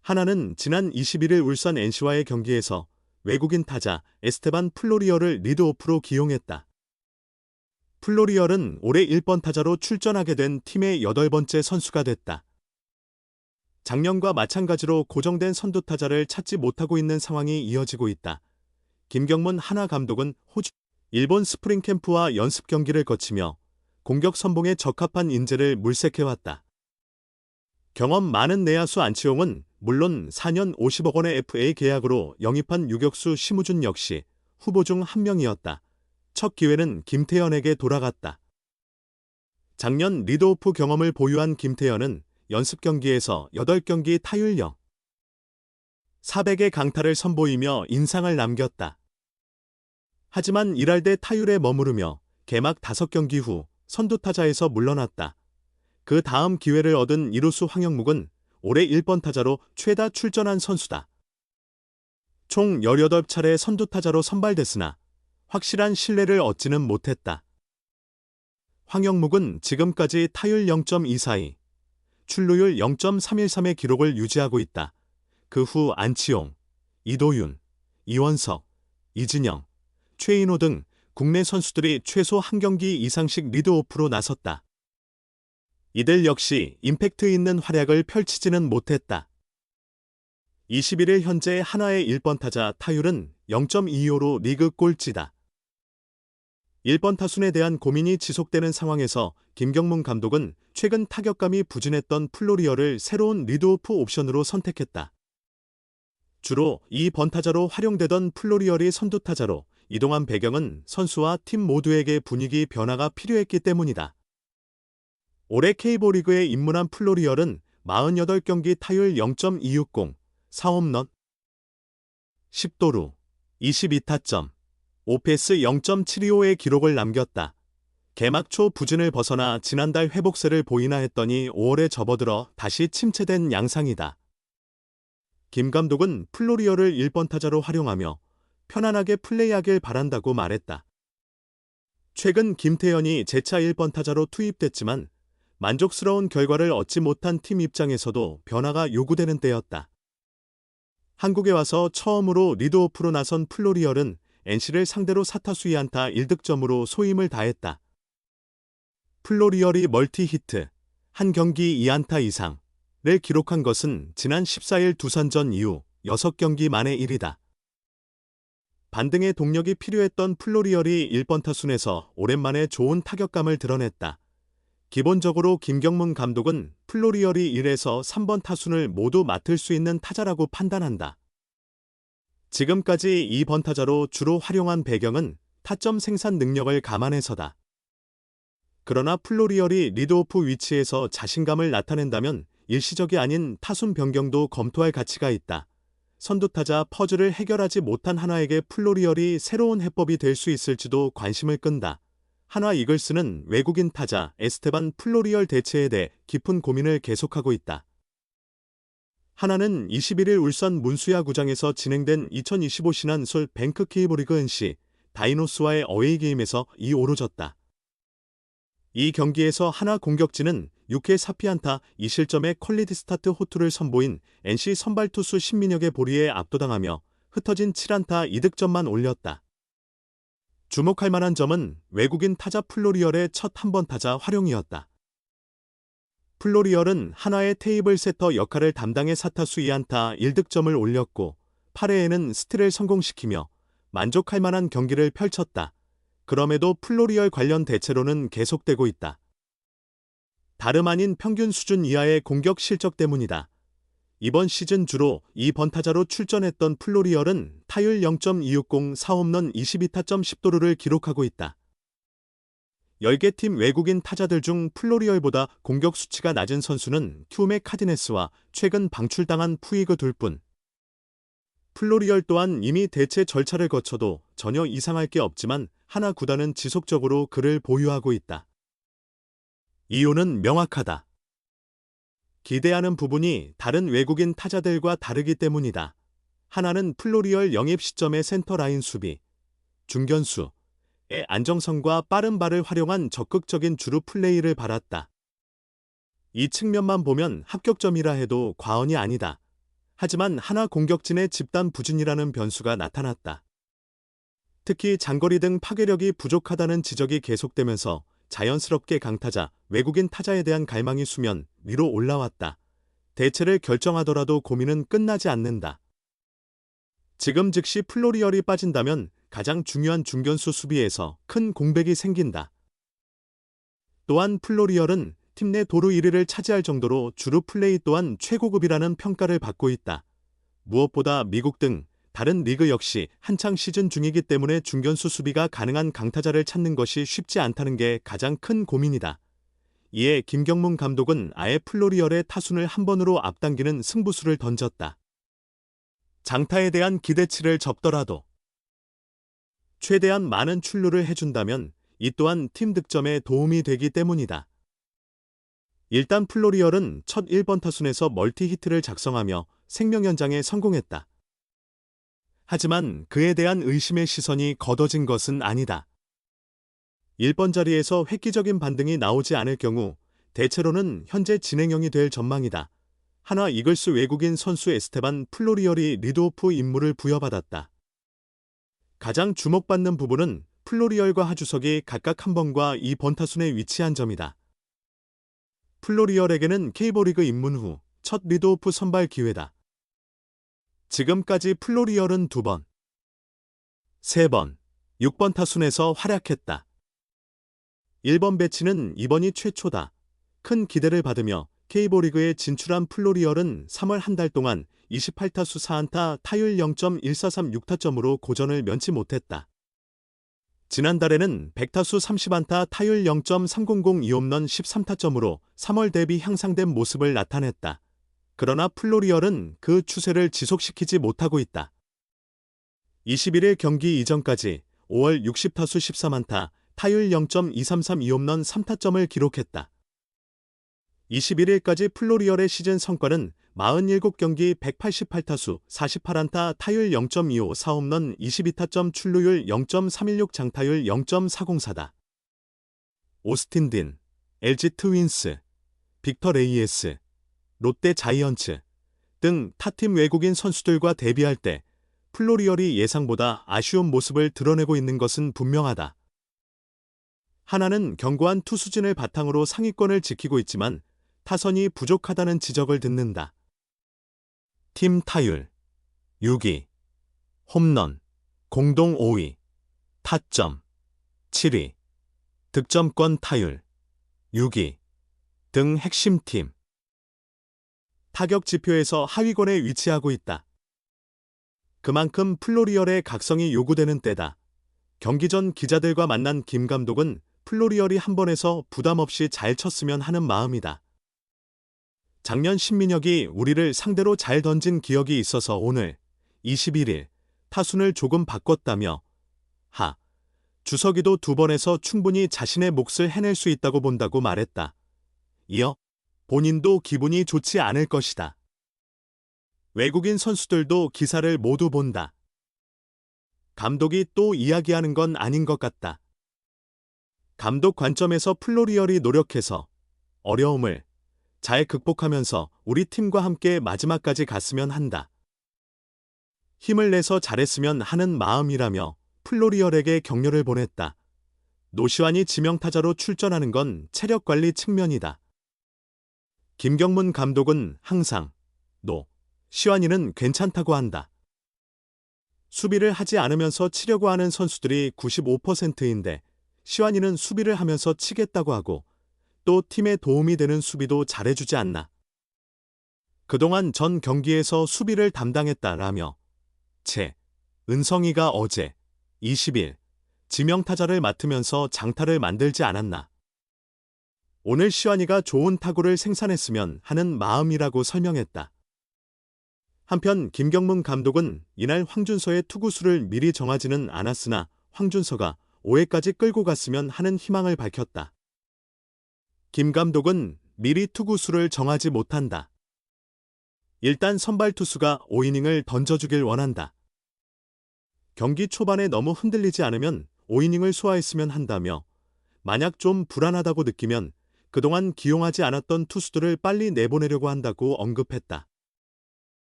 하나는 지난 21일 울산 NC와의 경기에서 외국인 타자 에스테반 플로리얼을 리드오프로 기용했다. 플로리얼은 올해 1번 타자로 출전하게 된 팀의 8번째 선수가 됐다. 작년과 마찬가지로 고정된 선두 타자를 찾지 못하고 있는 상황이 이어지고 있다. 김경문 하나 감독은 호주, 일본 스프링 캠프와 연습 경기를 거치며 공격 선봉에 적합한 인재를 물색해왔다. 경험 많은 내야수 안치홍은 물론 4년 50억 원의 FA 계약으로 영입한 유격수 심우준 역시 후보 중 한 명이었다. 첫 기회는 김태현에게 돌아갔다. 작년 리드오프 경험을 보유한 김태현은 연습 경기에서 8경기 타율 0. 400의 강타를 선보이며 인상을 남겼다. 하지만 1할대 타율에 머무르며 개막 5경기 후 선두타자에서 물러났다. 그 다음 기회를 얻은 이루수 황영묵은 올해 1번 타자로 최다 출전한 선수다. 총 18차례 선두타자로 선발됐으나 확실한 신뢰를 얻지는 못했다. 황영묵은 지금까지 타율 0.242, 출루율 0.313의 기록을 유지하고 있다. 그 후 안치홍, 이도윤, 이원석, 이진영, 최인호 등 국내 선수들이 최소 한 경기 이상씩 리드오프로 나섰다. 이들 역시 임팩트 있는 활약을 펼치지는 못했다. 21일 현재 한화의 1번 타자 타율은 0.25로 리그 꼴찌다. 1번 타순에 대한 고민이 지속되는 상황에서 김경문 감독은 최근 타격감이 부진했던 플로리얼을 새로운 리드오프 옵션으로 선택했다. 주로 2번 타자로 활용되던 플로리얼이 선두타자로 이동한 배경은 선수와 팀 모두에게 분위기 변화가 필요했기 때문이다. 올해 K리그 리그에 입문한 플로리얼은 48경기 타율 0.260, 4홈런, 10도루, 22타점, OPS 0.725의 기록을 남겼다. 개막 초 부진을 벗어나 지난달 회복세를 보이나 했더니 5월에 접어들어 다시 침체된 양상이다. 김 감독은 플로리얼을 1번 타자로 활용하며 편안하게 플레이하길 바란다고 말했다. 최근 김태현이 재차 1번 타자로 투입됐지만 만족스러운 결과를 얻지 못한 팀 입장에서도 변화가 요구되는 때였다. 한국에 와서 처음으로 리드오프로 나선 플로리얼은 NC를 상대로 4타수 2안타 1득점으로 소임을 다했다. 플로리얼이 멀티히트, 한 경기 2안타 이상을 기록한 것은 지난 14일 두산전 이후 6경기 만의 일이다. 반등의 동력이 필요했던 플로리얼이 1번 타순에서 오랜만에 좋은 타격감을 드러냈다. 기본적으로 김경문 감독은 플로리얼이 1에서 3번 타순을 모두 맡을 수 있는 타자라고 판단한다. 지금까지 2번 타자로 주로 활용한 배경은 타점 생산 능력을 감안해서다. 그러나 플로리얼이 리드오프 위치에서 자신감을 나타낸다면 일시적이 아닌 타순 변경도 검토할 가치가 있다. 선두타자 퍼즐을 해결하지 못한 한화에게 플로리얼이 새로운 해법이 될 수 있을지도 관심을 끈다. 한화 이글스는 외국인 타자 에스테반 플로리얼 대체에 대해 깊은 고민을 계속하고 있다. 한화는 21일 울산 문수야구장에서 진행된 2025 신한솔 뱅크 K리그 NC 다이노스와의 어웨이 게임에서 2-5로 졌다. 이 경기에서 한화 공격진은 6회 4피안타 2실점의 퀄리티 스타트 호투를 선보인 NC 선발 투수 신민혁의 볼이에 압도당하며 흩어진 7안타 2득점만 올렸다. 주목할 만한 점은 외국인 타자 플로리얼의 첫 한번 타자 활용이었다. 플로리얼은 한화의 테이블 세터 역할을 담당해 4타수 2안타 1득점을 올렸고 8회에는 스틸을 성공시키며 만족할 만한 경기를 펼쳤다. 그럼에도 플로리얼 관련 대체로는 계속되고 있다. 다름 아닌 평균 수준 이하의 공격 실적 때문이다. 이번 시즌 주로 2번 타자로 출전했던 플로리얼은 타율 0.260, 4홈런 22타점 10도루를 기록하고 있다. 10개 팀 외국인 타자들 중 플로리얼보다 공격 수치가 낮은 선수는 큐메 카디네스와 최근 방출당한 푸이그 둘뿐. 플로리얼 또한 이미 대체 절차를 거쳐도 전혀 이상할 게 없지만 한화 구단은 지속적으로 그를 보유하고 있다. 이유는 명확하다. 기대하는 부분이 다른 외국인 타자들과 다르기 때문이다. 한화는 플로리얼 영입 시점의 센터 라인 수비, 중견수의 안정성과 빠른 발을 활용한 적극적인 주루 플레이를 바랐다. 이 측면만 보면 합격점이라 해도 과언이 아니다. 하지만 하나 공격진의 집단 부진이라는 변수가 나타났다. 특히 장거리 등 파괴력이 부족하다는 지적이 계속되면서 자연스럽게 강타자, 외국인 타자에 대한 갈망이 수면 위로 올라왔다. 대체를 결정하더라도 고민은 끝나지 않는다. 지금 즉시 플로리얼이 빠진다면 가장 중요한 중견수 수비에서 큰 공백이 생긴다. 또한 플로리얼은 팀 내 도루 1위를 차지할 정도로 주루 플레이 또한 최고급이라는 평가를 받고 있다. 무엇보다 미국 등 다른 리그 역시 한창 시즌 중이기 때문에 중견수 수비가 가능한 강타자를 찾는 것이 쉽지 않다는 게 가장 큰 고민이다. 이에 김경문 감독은 아예 플로리얼의 타순을 한 번으로 앞당기는 승부수를 던졌다. 장타에 대한 기대치를 접더라도 최대한 많은 출루를 해준다면 이 또한 팀 득점에 도움이 되기 때문이다. 일단 플로리얼은 첫 1번 타순에서 멀티히트를 작성하며 생명연장에 성공했다. 하지만 그에 대한 의심의 시선이 걷어진 것은 아니다. 1번 자리에서 획기적인 반등이 나오지 않을 경우 대체로는 현재 진행형이 될 전망이다. 한화 이글스 외국인 선수 에스테반 플로리얼이 리드오프 임무를 부여받았다. 가장 주목받는 부분은 플로리얼과 하주석이 각각 한 번과 2번 타순에 위치한 점이다. 플로리얼에게는 K리그 입문 후 첫 리드오프 선발 기회다. 지금까지 플로리얼은 2번, 3번, 6번 타순에서 활약했다. 1번 배치는 이번이 최초다. 큰 기대를 받으며 K리그에 진출한 플로리얼은 3월 한 달 동안 28타수 4안타 타율 0.1436타점으로 고전을 면치 못했다. 지난달에는 100타수 30안타 타율 0.300 2홈런 13타점으로 3월 대비 향상된 모습을 나타냈다. 그러나 플로리얼은 그 추세를 지속시키지 못하고 있다. 21일 경기 이전까지 5월 60타수 13안타 타율 0.233 2홈런 3타점을 기록했다. 21일까지 플로리얼의 시즌 성과는 47경기 188타수 48안타 타율 0.25 4홈런 22타점 출루율 0.316 장타율 0.404다. 오스틴 딘, LG 트윈스, 빅터 레이에스, 롯데 자이언츠 등 타팀 외국인 선수들과 대비할 때 플로리얼이 예상보다 아쉬운 모습을 드러내고 있는 것은 분명하다. 하나는 견고한 투수진을 바탕으로 상위권을 지키고 있지만 타선이 부족하다는 지적을 듣는다. 팀 타율 6위, 홈런 공동 5위, 타점 7위, 득점권 타율 6위 등 핵심 팀. 타격 지표에서 하위권에 위치하고 있다. 그만큼 플로리얼의 각성이 요구되는 때다. 경기 전 기자들과 만난 김 감독은 플로리얼이 한 번에서 부담 없이 잘 쳤으면 하는 마음이다. 작년 신민혁이 우리를 상대로 잘 던진 기억이 있어서 오늘 21일 타순을 조금 바꿨다며 주석이도 2번에서 충분히 자신의 몫을 해낼 수 있다고 본다고 말했다. 이어 본인도 기분이 좋지 않을 것이다. 외국인 선수들도 기사를 모두 본다. 감독이 또 이야기하는 건 아닌 것 같다. 감독 관점에서 플로리얼이 노력해서 어려움을 잘 극복하면서 우리 팀과 함께 마지막까지 갔으면 한다. 힘을 내서 잘했으면 하는 마음이라며 플로리얼에게 격려를 보냈다. 노시환이 지명타자로 출전하는 건 체력관리 측면이다. 김경문 감독은 항상 시환이는 괜찮다고 한다. 수비를 하지 않으면서 치려고 하는 선수들이 95%인데 시환이는 수비를 하면서 치겠다고 하고 또 팀에 도움이 되는 수비도 잘해주지 않나. 그동안 전 경기에서 수비를 담당했다라며 은성이가 어제 20일 지명타자를 맡으면서 장타를 만들지 않았나. 오늘 시환이가 좋은 타구를 생산했으면 하는 마음이라고 설명했다. 한편 김경문 감독은 이날 황준서의 투구수를 미리 정하지는 않았으나 황준서가 5회까지 끌고 갔으면 하는 희망을 밝혔다. 김 감독은 미리 투구수를 정하지 못한다. 일단 선발 투수가 5이닝을 던져주길 원한다. 경기 초반에 너무 흔들리지 않으면 5이닝을 소화했으면 한다며 만약 좀 불안하다고 느끼면 그동안 기용하지 않았던 투수들을 빨리 내보내려고 한다고 언급했다.